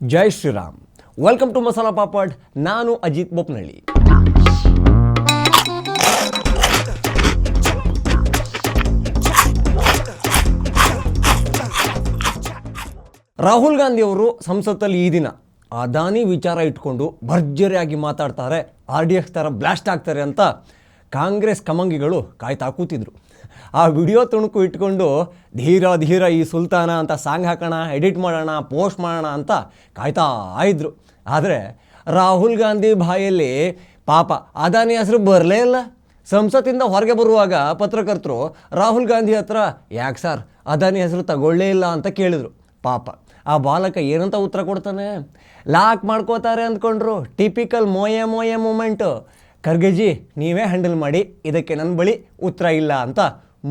Jai Shriram. Welcome to masala papad. ನಾನು ಅಜಿತ್ ಬೊಪ್ನಳ್ಳಿ. ರಾಹುಲ್ ಗಾಂಧಿ ಅವರು ಸಂಸತ್ತಲ್ಲಿ ಈ ದಿನ ಅದಾನಿ ವಿಚಾರ ಇಟ್ಕೊಂಡು ಭರ್ಜರಿಯಾಗಿ ಮಾತಾಡ್ತಾರೆ, RDX ಥರ ಬ್ಲಾಸ್ಟ್ ಆಗ್ತಾರೆ ಅಂತ ಕಾಂಗ್ರೆಸ್ ಕಮಂಗಿಗಳು ಕಾಯ್ತಾ ಕೂತಿದ್ರು. ಆ ವಿಡಿಯೋ ತುಣುಕು ಇಟ್ಕೊಂಡು ಧೀರ ಈ ಸುಲ್ತಾನ ಅಂತ ಸಾಂಗ್ ಹಾಕೋಣ, ಎಡಿಟ್ ಮಾಡೋಣ, ಪೋಸ್ಟ್ ಮಾಡೋಣ ಅಂತ ಕಾಯ್ತಾ ಇದ್ರು. ಆದರೆ ರಾಹುಲ್ ಗಾಂಧಿ ಬಾಯಲ್ಲಿ ಪಾಪ ಅದಾನಿ ಹೆಸರು ಬರಲೇ ಇಲ್ಲ. ಸಂಸತ್ತಿಂದ ಹೊರಗೆ ಬರುವಾಗ ಪತ್ರಕರ್ತರು ರಾಹುಲ್ ಗಾಂಧಿ ಹತ್ರ ಯಾಕೆ ಸರ್ ಅದಾನಿ ಹೆಸರು ತಗೊಳ್ಳೇ ಇಲ್ಲ ಅಂತ ಕೇಳಿದರು. ಪಾಪ ಆ ಬಾಲಕ ಏನಂತ ಉತ್ತರ ಕೊಡ್ತಾನೆ, ಲಾಕ್ ಮಾಡ್ಕೋತಾರೆ ಅಂದ್ಕೊಂಡ್ರು. Typical ಮೋಯೆ moment. ಖರ್ಗೆಜಿ ನೀವೇ ಹ್ಯಾಂಡಲ್ ಮಾಡಿ, ಇದಕ್ಕೆ ನನ್ನ ಬಳಿ ಉತ್ತರ ಇಲ್ಲ ಅಂತ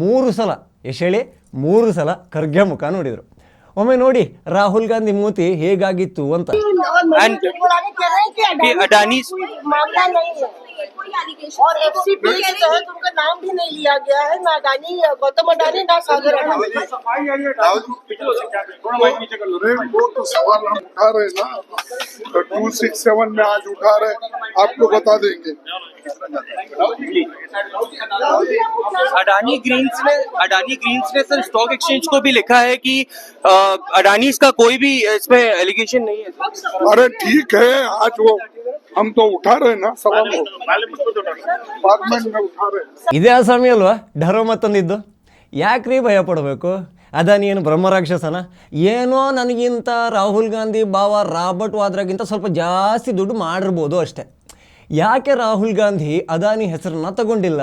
3 ಸಲ ಹೇಳಿ 3 ಸಲ ಖರ್ಗೆ ಮುಖ ನೋಡಿದರು. ಒಮ್ಮೆ ನೋಡಿ ರಾಹುಲ್ ಗಾಂಧಿ ಮೂತಿ ಹೇಗಾಗಿತ್ತು ಅಂತ. और FCPA के तहत उनका नाम भी नहीं लिया गया है, ना अडानी, गौतम अडानी, ना सागर अडानी। वो तो सवाल हम उठा रहे ना, 267 में आज उठा रहे, आपको बता देंगे। अडानी ग्रीन्स ने सर स्टॉक एक्सचेंज को भी लिखा है कि अडानी का कोई भी इसमें एलिगेशन नहीं है। अरे ठीक है, आज वो हम तो उठा रहे ना सवाल, पार्लियामेंट में उठा रहे। ಇದೇ ಅಸಾಮಿ ಅಲ್ವಾ ಢರೋ ಮತ್ತೊಂದಿದ್ದು. ಯಾಕ್ರಿ ಭಯ ಪಡಬೇಕು? ಅದಾನಿ ಏನು ಬ್ರಹ್ಮರಾಕ್ಷಸನ? ಏನೋ ನನಗಿಂತ ರಾಹುಲ್ ಗಾಂಧಿ ಬಾವ ರಾಬರ್ಟ್ ವಾದ್ರಾಗಿಂತ ಸ್ವಲ್ಪ ಜಾಸ್ತಿ ದುಡ್ಡು ಮಾಡಿರ್ಬೋದು ಅಷ್ಟೆ. ಯಾಕೆ ರಾಹುಲ್ ಗಾಂಧಿ ಅದಾನಿ ಹೆಸರನ್ನ ತಗೊಂಡಿಲ್ಲ?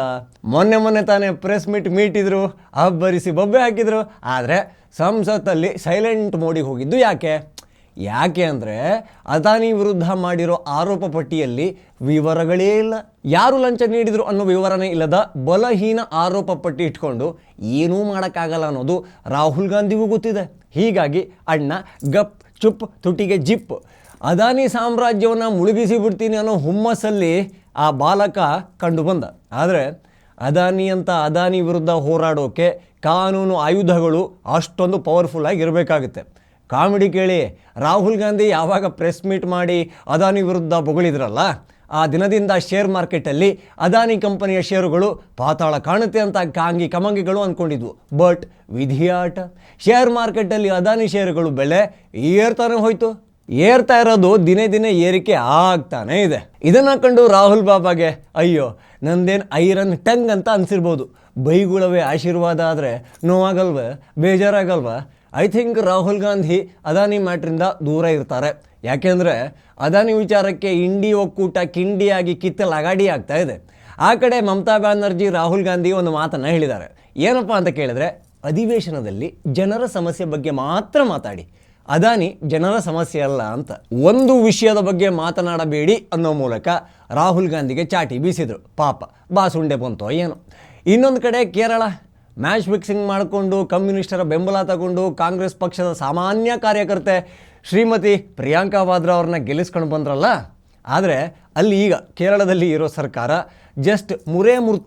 ಮೊನ್ನೆ ತಾನೇ ಪ್ರೆಸ್ ಮೀಟ್ ಇದ್ರು, ಅಬ್ಬರಿಸಿ ಬೊಬ್ಬೆ ಹಾಕಿದ್ರು. ಆದರೆ ಸಂಸತ್ತಲ್ಲಿ ಸೈಲೆಂಟ್ ಮೋಡಿಗೆ ಹೋಗಿದ್ದು ಯಾಕೆ ಅಂದರೆ ಅದಾನಿ ವಿರುದ್ಧ ಮಾಡಿರೋ ಆರೋಪ ಪಟ್ಟಿಯಲ್ಲಿ ವಿವರಗಳೇ ಇಲ್ಲ. ಯಾರು ಲಂಚ ನೀಡಿದ್ರು ಅನ್ನೋ ವಿವರನೇ ಇಲ್ಲದ ಬಲಹೀನ ಆರೋಪ ಪಟ್ಟಿ ಇಟ್ಕೊಂಡು ಏನೂ ಮಾಡೋಕ್ಕಾಗಲ್ಲ ಅನ್ನೋದು ರಾಹುಲ್ ಗಾಂಧಿಗೂ ಗೊತ್ತಿದೆ. ಹೀಗಾಗಿ ಅಣ್ಣ ಗಪ್ ಚುಪ್ ತುಟಿಗೆ ಜಿಪ್, ಅದಾನಿ ಸಾಮ್ರಾಜ್ಯವನ್ನು ಮುಳುಗಿಸಿ ಬಿಡ್ತೀನಿ ಅನ್ನೋ ಹುಮ್ಮಸ್ಸಲ್ಲಿ ಆ ಬಾಲಕ ಕಂಡು ಬಂದ. ಆದರೆ ಅದಾನಿ ವಿರುದ್ಧ ಹೋರಾಡೋಕೆ ಕಾನೂನು ಆಯುಧಗಳು ಅಷ್ಟೊಂದು ಪವರ್ಫುಲ್ ಆಗಿರಬೇಕಾಗುತ್ತೆ. ಕಾಮಿಡಿ ಕೇಳಿ, ರಾಹುಲ್ ಗಾಂಧಿ ಯಾವಾಗ ಪ್ರೆಸ್ ಮೀಟ್ ಮಾಡಿ ಅದಾನಿ ವಿರುದ್ಧ ಬೊಗಳಿದ್ರಲ್ಲ, ಆ ದಿನದಿಂದ ಶೇರ್ ಮಾರ್ಕೆಟಲ್ಲಿ ಅದಾನಿ ಕಂಪನಿಯ ಷೇರುಗಳು ಪಾತಾಳ ಕಾಣುತ್ತೆ ಅಂತ ಕಮಂಗಿಗಳು ಅಂದ್ಕೊಂಡಿದ್ವು. ಬಟ್ ವಿಧಿಯಾಟ, ಶೇರ್ ಮಾರ್ಕೆಟಲ್ಲಿ ಅದಾನಿ ಷೇರುಗಳು ಬೆಲೆ ಏರ್ತಾ ಇರೋದು ದಿನೇ ಏರಿಕೆ ಆಗ್ತಾನೇ ಇದೆ. ಇದನ್ನು ಕಂಡು ರಾಹುಲ್ ಬಾಬಾಗೆ ಅಯ್ಯೋ ನಂದೇನು ಐರನ್ ಟಂಗ್ ಅಂತ ಅನಿಸಿರ್ಬೋದು. ಬೈಗುಳವೇ ಆಶೀರ್ವಾದ ಆದರೆ ನೋವಾಗಲ್ವ, ಬೇಜಾರಾಗಲ್ವ? ಐ ಥಿಂಕ್ ರಾಹುಲ್ ಗಾಂಧಿ ಅದಾನಿ ಮ್ಯಾಟ್ರಿಂದ ದೂರ ಇರ್ತಾರೆ. ಯಾಕೆಂದರೆ ಅದಾನಿ ವಿಚಾರಕ್ಕೆ ಇಂಡಿ ಒಕ್ಕೂಟ ಕಿಂಡಿಯಾಗಿ ಕಿತ್ತಲಾಗಾಡಿ ಆಗ್ತಾ ಇದೆ. ಆ ಕಡೆ ಮಮತಾ ಬ್ಯಾನರ್ಜಿ ರಾಹುಲ್ ಗಾಂಧಿ ಒಂದು ಮಾತನ್ನು ಹೇಳಿದ್ದಾರೆ. ಏನಪ್ಪ ಅಂತ ಕೇಳಿದ್ರೆ, ಅಧಿವೇಶನದಲ್ಲಿ ಜನರ ಸಮಸ್ಯೆ ಬಗ್ಗೆ ಮಾತ್ರ ಮಾತಾಡಿ, ಅದಾನಿ ಜನರ ಸಮಸ್ಯೆ ಅಲ್ಲ ಅಂತ. ಒಂದು ವಿಷಯದ ಬಗ್ಗೆ ಮಾತನಾಡಬೇಡಿ ಅನ್ನೋ ಮೂಲಕ ರಾಹುಲ್ ಗಾಂಧಿಗೆ ಚಾಟಿ ಬೀಸಿದರು. ಪಾಪ ಬಾಸುಂಡೆ ಬಂತೋ ಏನೋ. ಇನ್ನೊಂದು ಕಡೆ ಕೇರಳ ಮ್ಯಾಚ್ ಫಿಕ್ಸಿಂಗ್ ಮಾಡಿಕೊಂಡು ಕಮ್ಯುನಿಸ್ಟರ ಬೆಂಬಲ ತಗೊಂಡು ಕಾಂಗ್ರೆಸ್ ಪಕ್ಷದ ಸಾಮಾನ್ಯ ಕಾರ್ಯಕರ್ತೆ ಶ್ರೀಮತಿ ಪ್ರಿಯಾಂಕಾ ವಾದ್ರಾ ಅವ್ರನ್ನ ಗೆಲ್ಲಿಸ್ಕೊಂಡು ಬಂದ್ರಲ್ಲ. ಆದರೆ ಅಲ್ಲಿ ಈಗ ಕೇರಳದಲ್ಲಿ ಇರೋ ಸರ್ಕಾರ ಜಸ್ಟ್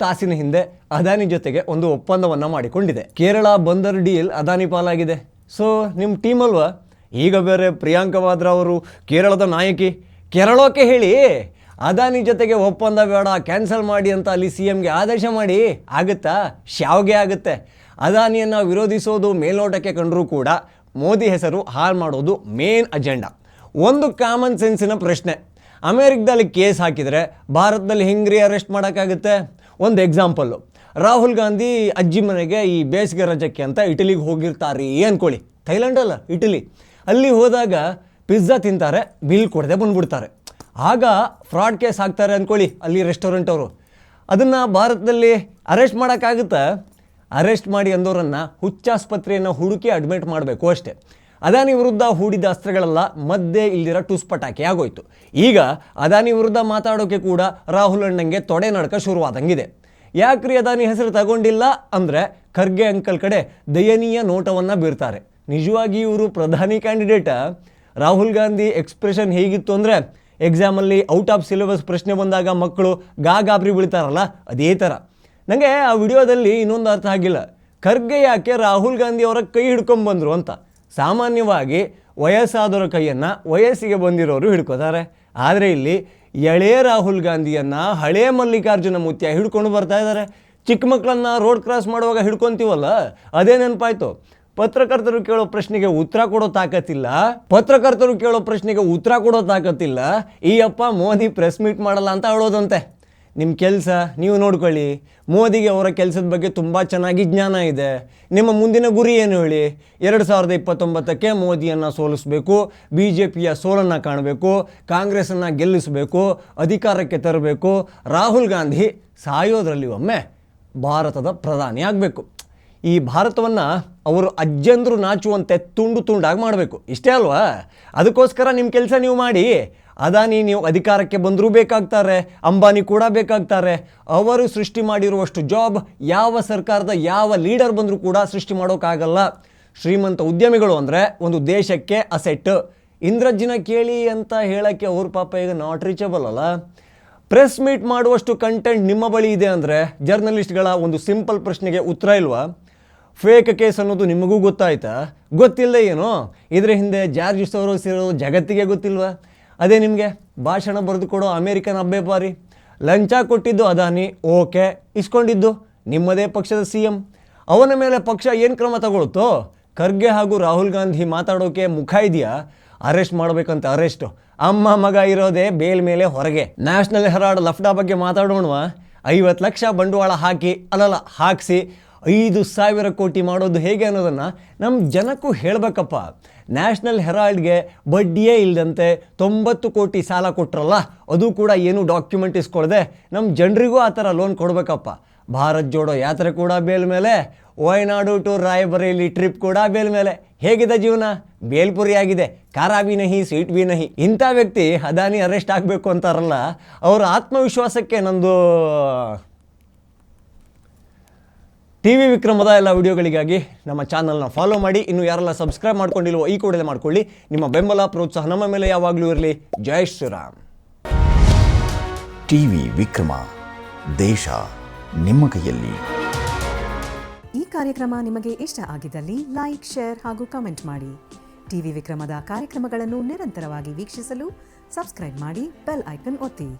ತಾಸಿನ ಹಿಂದೆ ಅದಾನಿ ಜೊತೆಗೆ ಒಂದು ಒಪ್ಪಂದವನ್ನು ಮಾಡಿಕೊಂಡಿದೆ. ಕೇರಳ ಬಂದರ್ ಡೀಲ್ ಅದಾನಿ ಪಾಲಾಗಿದೆ. ಸೊ ನಿಮ್ಮ ಟೀಮ್ ಅಲ್ವಾ? ಈಗ ಬೇರೆ ಪ್ರಿಯಾಂಕಾ ವಾದ್ರಾ ಅವರು ಕೇರಳದ ನಾಯಕಿ. ಕೇರಳಕ್ಕೆ ಹೇಳಿ ಅದಾನಿ ಜೊತೆಗೆ ಒಪ್ಪಂದ ಬೇಡ, ಕ್ಯಾನ್ಸಲ್ ಮಾಡಿ ಅಂತ ಅಲ್ಲಿ CMಗೆ ಆದೇಶ ಮಾಡಿ. ಆಗುತ್ತಾ? ಶಾವ್ಗೆ ಆಗುತ್ತೆ. ಅದಾನಿಯನ್ನು ವಿರೋಧಿಸೋದು ಮೇಲ್ನೋಟಕ್ಕೆ ಕಂಡರೂ ಕೂಡ ಮೋದಿ ಹೆಸರು ಹಾಳು ಮಾಡೋದು ಮೇನ್ ಅಜೆಂಡಾ. ಒಂದು ಕಾಮನ್ ಸೆನ್ಸಿನ ಪ್ರಶ್ನೆ, ಅಮೇರಿಕದಲ್ಲಿ ಕೇಸ್ ಹಾಕಿದರೆ ಭಾರತದಲ್ಲಿ ಹೆಂಗ್ರಿ ಅರೆಸ್ಟ್ ಮಾಡೋಕ್ಕಾಗುತ್ತೆ? ಒಂದು ಎಕ್ಸಾಂಪಲ್ಲು, ರಾಹುಲ್ ಗಾಂಧಿ ಅಜ್ಜಿ ಮನೆಗೆ ಈ ಬೇಸಿಗೆ ರಜಕ್ಕೆ ಅಂತ ಇಟಲಿಗೆ ಹೋಗಿರ್ತಾರೆ ಅಂದ್ಕೊಳ್ಳಿ. ಥೈಲ್ಯಾಂಡ್ ಅಲ್ಲ, ಇಟಲಿ. ಅಲ್ಲಿ ಹೋದಾಗ ಪಿಜ್ಜಾ ತಿಂತಾರೆ, ಬಿಲ್ ಕೊಡದೆ ಬಂದುಬಿಡ್ತಾರೆ. ಆಗ ಫ್ರಾಡ್ ಕೇಸ್ ಹಾಕ್ತಾರೆ ಅಂದ್ಕೊಳ್ಳಿ ಅಲ್ಲಿ ರೆಸ್ಟೋರೆಂಟ್ ಅವರು. ಅದನ್ನು ಭಾರತದಲ್ಲಿ ಅರೆಸ್ಟ್ ಮಾಡೋಕ್ಕಾಗುತ್ತಾ? ಅರೆಸ್ಟ್ ಮಾಡಿ ಅಂದವರನ್ನು ಹುಚ್ಚಾಸ್ಪತ್ರೆಯನ್ನು ಹುಡುಕಿ ಅಡ್ಮಿಟ್ ಮಾಡಬೇಕು ಅಷ್ಟೇ. ಅದಾನಿ ವಿರುದ್ಧ ಹೂಡಿದ ಅಸ್ತ್ರಗಳೆಲ್ಲ ಮಧ್ಯೆ ಇಲ್ದಿರೋ ಟುಸ್ಪಟಾಕಿ ಆಗೋಯ್ತು. ಈಗ ಅದಾನಿ ವಿರುದ್ಧ ಮಾತಾಡೋಕ್ಕೆ ಕೂಡ ರಾಹುಲ್ ಅಣ್ಣಂಗೆ ತೊಡೆ ನಡ್ಕ ಶುರುವಾದಂಗಿದೆ. ಯಾಕ್ರಿ ಅದಾನಿ ಹೆಸರು ತಗೊಂಡಿಲ್ಲ ಅಂದರೆ ಖರ್ಗೆ ಅಂಕಲ್ ಕಡೆ ದಯನೀಯ ನೋಟವನ್ನು ಬೀರ್ತಾರೆ. ನಿಜವಾಗಿ ಇವರು ಪ್ರಧಾನಿ ಕ್ಯಾಂಡಿಡೇಟಾ? ರಾಹುಲ್ ಗಾಂಧಿ ಎಕ್ಸ್ಪ್ರೆಷನ್ ಹೇಗಿತ್ತು ಅಂದರೆ, ಎಕ್ಸಾಮಲ್ಲಿ ಔಟ್ ಆಫ್ ಸಿಲೆಬಸ್ ಪ್ರಶ್ನೆ ಬಂದಾಗ ಮಕ್ಕಳು ಗಾಬರಿ ಬೀಳ್ತಾರಲ್ಲ, ಅದೇ ಥರ. ನನಗೆ ಆ ವಿಡಿಯೋದಲ್ಲಿ ಇನ್ನೊಂದು ಅರ್ಥ ಆಗಿಲ್ಲ, ಖರ್ಗೆ ಯಾಕೆ ರಾಹುಲ್ ಗಾಂಧಿ ಅವರ ಕೈ ಹಿಡ್ಕೊಂಬಂದರು ಅಂತ. ಸಾಮಾನ್ಯವಾಗಿ ವಯಸ್ಸಾದವರ ಕೈಯನ್ನು ವಯಸ್ಸಿಗೆ ಬಂದಿರೋರು ಹಿಡ್ಕೋತಾರೆ. ಆದರೆ ಇಲ್ಲಿ ಎಳೆಯ ರಾಹುಲ್ ಗಾಂಧಿಯನ್ನು ಹಳೆಯ ಮಲ್ಲಿಕಾರ್ಜುನ ಮುತ್ಯ ಹಿಡ್ಕೊಂಡು ಬರ್ತಾ ಇದ್ದಾರೆ. ಚಿಕ್ಕ ಮಕ್ಕಳನ್ನು ರೋಡ್ ಕ್ರಾಸ್ ಮಾಡುವಾಗ ಹಿಡ್ಕೊತೀವಲ್ಲ, ಅದೇ ನೆನಪಾಯ್ತು. ಪತ್ರಕರ್ತರು ಕೇಳೋ ಪ್ರಶ್ನೆಗೆ ಉತ್ತರ ಕೊಡೋ ತಾಕತ್ತಿಲ್ಲ ಈ ಅಪ್ಪ ಮೋದಿ ಪ್ರೆಸ್ ಮೀಟ್ ಮಾಡಲ್ಲ ಅಂತ ಹೇಳೋದಂತೆ. ನಿಮ್ಮ ಕೆಲಸ ನೀವು ನೋಡ್ಕೊಳ್ಳಿ. ಮೋದಿಗೆ ಅವರ ಕೆಲಸದ ಬಗ್ಗೆ ತುಂಬ ಚೆನ್ನಾಗಿ ಜ್ಞಾನ ಇದೆ. ನಿಮ್ಮ ಮುಂದಿನ ಗುರಿ ಏನು ಹೇಳಿ? 2029ಕ್ಕೆ ಮೋದಿಯನ್ನು ಸೋಲಿಸಬೇಕು, BJPಯ ಸೋಲನ್ನು ಕಾಣಬೇಕು, ಕಾಂಗ್ರೆಸ್ಸನ್ನು ಗೆಲ್ಲಿಸಬೇಕು, ಅಧಿಕಾರಕ್ಕೆ ತರಬೇಕು, ರಾಹುಲ್ ಗಾಂಧಿ ಸಾಯೋದ್ರಲ್ಲಿ ಒಮ್ಮೆ ಭಾರತದ ಪ್ರಧಾನಿ ಆಗಬೇಕು. ಈ ಭಾರತವನ್ನು ಅವರು ಅಜ್ಜಂದ್ರು ನಾಚುವಂತೆ ತುಂಡು ತುಂಡಾಗಿ ಮಾಡಬೇಕು. ಇಷ್ಟೇ ಅಲ್ವಾ? ಅದಕ್ಕೋಸ್ಕರ ನಿಮ್ಮ ಕೆಲಸ ನೀವು ಮಾಡಿ. ಅದಾನಿ ನೀವು ಅಧಿಕಾರಕ್ಕೆ ಬಂದರೂ ಬೇಕಾಗ್ತಾರೆ, ಅಂಬಾನಿ ಕೂಡ ಬೇಕಾಗ್ತಾರೆ. ಅವರು ಸೃಷ್ಟಿ ಮಾಡಿರುವಷ್ಟು ಜಾಬ್ ಯಾವ ಸರ್ಕಾರದ ಯಾವ ಲೀಡರ್ ಬಂದರೂ ಕೂಡ ಸೃಷ್ಟಿ ಮಾಡೋಕ್ಕಾಗಲ್ಲ. ಶ್ರೀಮಂತ ಉದ್ಯಮಿಗಳು ಅಂದರೆ ಒಂದು ದೇಶಕ್ಕೆ ಅಸೆಟ್. ಇಂದ್ರಜ್ಜಿನ ಕೇಳಿ ಅಂತ ಹೇಳೋಕ್ಕೆ ಅವ್ರ ಪಾಪ ಈಗ ನಾಟ್ ರೀಚಬಲ್ ಅಲ್ಲ. ಪ್ರೆಸ್ ಮೀಟ್ ಮಾಡುವಷ್ಟು ಕಂಟೆಂಟ್ ನಿಮ್ಮ ಬಳಿ ಇದೆ ಅಂದರೆ ಜರ್ನಲಿಸ್ಟ್ಗಳ ಒಂದು ಸಿಂಪಲ್ ಪ್ರಶ್ನೆಗೆ ಉತ್ತರ ಇಲ್ವಾ? ಫೇಕ್ ಕೇಸ್ ಅನ್ನೋದು ನಿಮಗೂ ಗೊತ್ತಾಯ್ತಾ? ಗೊತ್ತಿಲ್ಲದೆ ಏನೋ ಇದರ ಹಿಂದೆ ಜಾರ್ಜ್ ಸೋರೋಸ್ ಇರೋದು ಜಗತ್ತಿಗೆ ಗೊತ್ತಿಲ್ವಾ? ಅದೇ ನಿಮಗೆ ಭಾಷಣ ಬರೆದುಕೊಡೋ ಅಮೇರಿಕನ್ ಅಬ್ಬೆಪಾರಿ. ಲಂಚ ಕೊಟ್ಟಿದ್ದು ಅದಾನಿ, ಓಕೆ, ಇಸ್ಕೊಂಡಿದ್ದು ನಿಮ್ಮದೇ ಪಕ್ಷದ CM. ಅವನ ಮೇಲೆ ಪಕ್ಷ ಏನು ಕ್ರಮ ತಗೊಳ್ತೋ? ಖರ್ಗೆ ಹಾಗೂ ರಾಹುಲ್ ಗಾಂಧಿ ಮಾತಾಡೋಕೆ ಮುಖ ಇದೆಯಾ? ಅರೆಸ್ಟ್ ಮಾಡಬೇಕಂತ ಅರೆಸ್ಟು. ಅಮ್ಮ ಮಗ ಇರೋದೇ ಬೇಲ್ ಮೇಲೆ ಹೊರಗೆ. ನ್ಯಾಷನಲ್ ಹೆರಾಲ್ಡ್ ಲಫ್ಡಾ ಬಗ್ಗೆ ಮಾತಾಡೋಣವಾ? 50 ಲಕ್ಷ ಬಂಡವಾಳ ಹಾಕಿಸಿ 5,000 ಕೋಟಿ ಮಾಡೋದು ಹೇಗೆ ಅನ್ನೋದನ್ನು ನಮ್ಮ ಜನಕ್ಕೂ ಹೇಳಬೇಕಪ್ಪ. ನ್ಯಾಷನಲ್ ಹೆರಾಲ್ಡ್ಗೆ ಬಡ್ಡಿಯೇ ಇಲ್ಲದಂತೆ 90 ಕೋಟಿ ಸಾಲ ಕೊಟ್ರಲ್ಲ, ಅದು ಕೂಡ ಏನು ಡಾಕ್ಯುಮೆಂಟ್ ಇಸ್ಕೊಳ್ದೆ ನಮ್ಮ ಜನರಿಗೂ ಆ ಥರ ಲೋನ್ ಕೊಡಬೇಕಪ್ಪ. ಭಾರತ್ ಜೋಡೋ ಯಾತ್ರೆ ಕೂಡ ಬೇಲ್ ಮೇಲೆ, ವಯನಾಡು ಟು ರಾಯಬರೇಲಿ ಟ್ರಿಪ್ ಕೂಡ ಬೇಲ್ ಮೇಲೆ. ಹೇಗಿದೆ ಜೀವನ? ಬೇಲ್ಪುರಿ ಆಗಿದೆ. ಖಾರ ಬಿ ನಹಿ, ಸ್ವೀಟ್ ಬಿ ನಹಿ. ಇಂಥ ವ್ಯಕ್ತಿ ಅದಾನಿ ಅರೆಸ್ಟ್ ಆಗಬೇಕು ಅಂತಾರಲ್ಲ, ಅವರ ಆತ್ಮವಿಶ್ವಾಸಕ್ಕೆ ನಂದು. TV ವಿಕ್ರಮದ ಎಲ್ಲ ವಿಡಿಯೋಗಳಿಗಾಗಿ ನಮ್ಮ ಚಾನಲ್ನ ಫಾಲೋ ಮಾಡಿ. ಇನ್ನು ಯಾರೆಲ್ಲ ಸಬ್ಸ್ಕ್ರೈಬ್ ಮಾಡ್ಕೊಂಡಿಲ್ವೋ ಈ ಕೂಡಲೇ ಮಾಡ್ಕೊಳ್ಳಿ. ನಿಮ್ಮ ಬೆಂಬಲ ಪ್ರೋತ್ಸಾಹ ನಮ್ಮ ಮೇಲೆ ಯಾವಾಗಲೂ ಇರಲಿ. ಜೈ ಶ್ರೀರಾಮ್. TV ವಿಕ್ರಮ, ದೇಶ ನಿಮ್ಮ ಕೈಯಲ್ಲಿ. ಈ ಕಾರ್ಯಕ್ರಮ ನಿಮಗೆ ಇಷ್ಟ ಆಗಿದ್ದಲ್ಲಿ ಲೈಕ್, ಶೇರ್ ಹಾಗೂ ಕಮೆಂಟ್ ಮಾಡಿ. TV ವಿಕ್ರಮದ ಕಾರ್ಯಕ್ರಮಗಳನ್ನು ನಿರಂತರವಾಗಿ ವೀಕ್ಷಿಸಲು ಸಬ್ಸ್ಕ್ರೈಬ್ ಮಾಡಿ, ಬೆಲ್ ಐಕನ್ ಒತ್ತಿ.